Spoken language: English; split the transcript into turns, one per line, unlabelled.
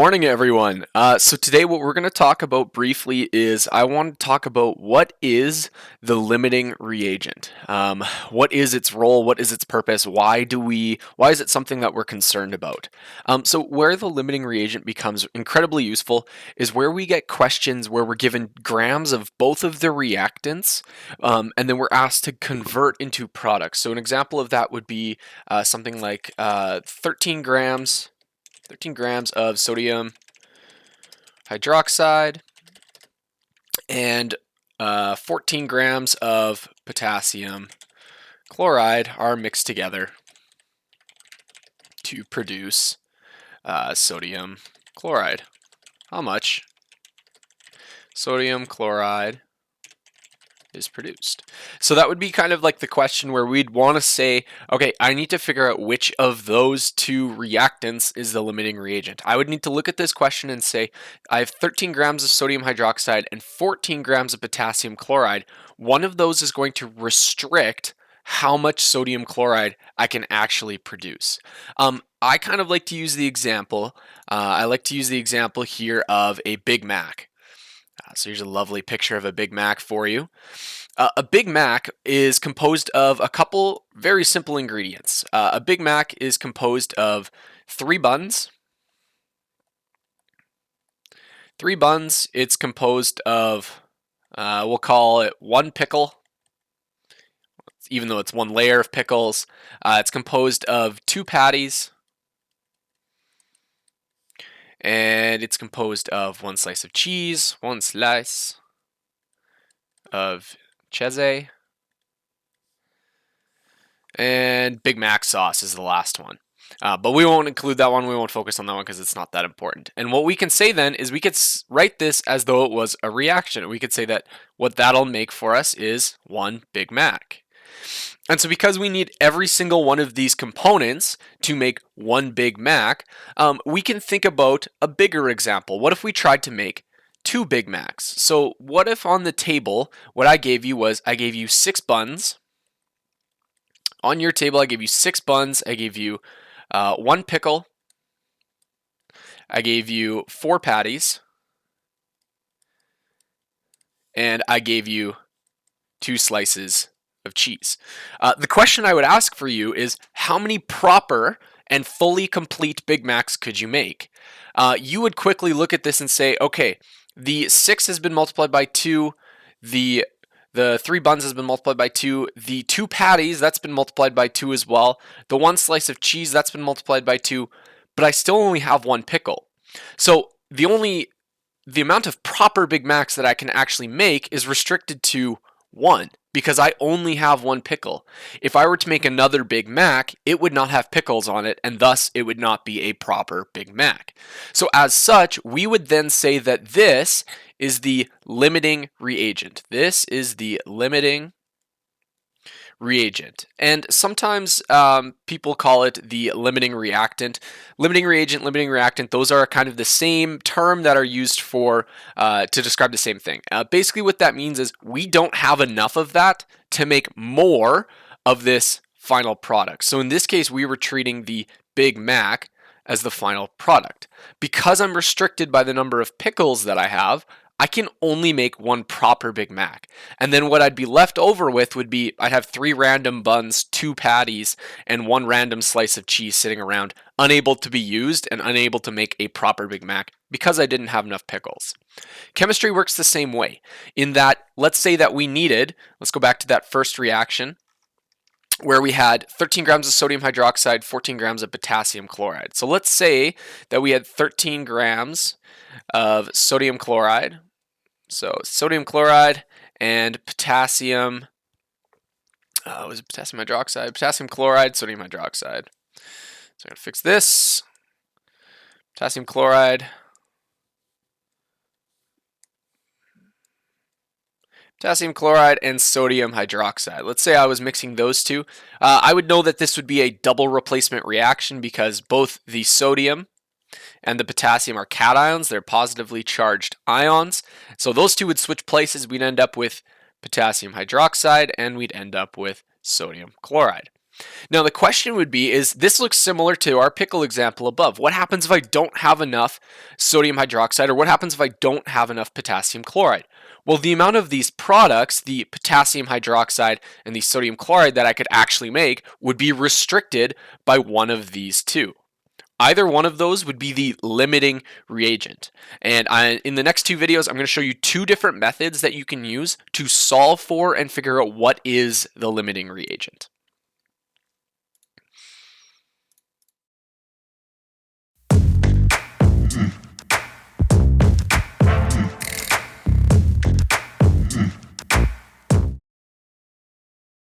morning, everyone. So today what we're going to talk about briefly is I want to talk about what is the limiting reagent. What is its role? What is its purpose? Why is it something that we're concerned about? So where the limiting reagent becomes incredibly useful is where we get questions where we're given grams of both of the reactants, and then we're asked to convert into products. So an example of that would be something like 13 grams of sodium hydroxide and 14 grams of potassium chloride are mixed together to produce sodium chloride. How much sodium chloride is produced? So that would be kind of like the question where we'd want to say, okay, I need to figure out which of those two reactants is the limiting reagent. I would need to look at this question and say, I have 13 grams of sodium hydroxide and 14 grams of potassium chloride. One of those is going to restrict how much sodium chloride I can actually produce. I kind of like to use the example. I like to use the example here of a Big Mac. So here's a lovely picture of a Big Mac for you. A Big Mac is composed of a couple very simple ingredients. A Big Mac is composed of 3 buns. It's composed of, we'll call it 1 pickle, even though it's 1 layer of pickles. It's composed of 2 patties. And it's composed of 1 slice of cheese, 1 slice of cheese, and Big Mac sauce is the last one. But we won't include that one. We won't focus on that one because it's not that important. And what we can say then is we could write this as though it was a reaction. We could say that what that'll make for us is 1 Big Mac. And so because we need every single one of these components to make 1 Big Mac, we can think about a bigger example. What if we tried to make 2 Big Macs? So what if on the table, what I gave you was I gave you 6 buns. On your table, I gave you 6 buns. I gave you 1 pickle. I gave you 4 patties. And I gave you 2 slices of cheese. The question I would ask for you is how many proper and fully complete Big Macs could you make? You would quickly look at this and say, okay, the 6 has been multiplied by 2, the 3 buns has been multiplied by 2, the 2 patties, that's been multiplied by 2 as well, the 1 slice of cheese, that's been multiplied by 2, but I still only have 1 pickle. So the amount of proper Big Macs that I can actually make is restricted to 1. Because I only have 1 pickle. If I were to make another Big Mac, it would not have pickles on it, and thus it would not be a proper Big Mac. So as such, we would then say that this is the limiting reagent. This is the limiting reagent. And sometimes people call it the limiting reactant. Limiting reagent, limiting reactant, those are kind of the same term that are used for to describe the same thing. Basically what that means is we don't have enough of that to make more of this final product. So in this case, we were treating the Big Mac as the final product. Because I'm restricted by the number of pickles that I have, I can only make 1 proper Big Mac. And then what I'd be left over with would be I'd have 3 random buns, 2 patties, and 1 random slice of cheese sitting around, unable to be used and unable to make a proper Big Mac because I didn't have enough pickles. Chemistry works the same way in that, let's say that let's go back to that first reaction where we had 13 grams of sodium hydroxide, 14 grams of potassium chloride. So let's say that we had 13 grams of sodium chloride. So sodium chloride and potassium, was it potassium hydroxide? Potassium chloride, sodium hydroxide. So I'm going to fix this. Potassium chloride. Potassium chloride and sodium hydroxide. Let's say I was mixing those two. I would know that this would be a double replacement reaction because both the sodium and the potassium are cations. They're positively charged ions. So those two would switch places. We'd end up with potassium hydroxide and we'd end up with sodium chloride. Now the question would be, is this looks similar to our pickle example above. What happens if I don't have enough sodium hydroxide, or what happens if I don't have enough potassium chloride? Well, the amount of these products, the potassium hydroxide and the sodium chloride that I could actually make would be restricted by one of these two. Either one of those would be the limiting reagent. And in the next two videos, I'm going to show you two different methods that you can use to solve for and figure out what is the limiting reagent.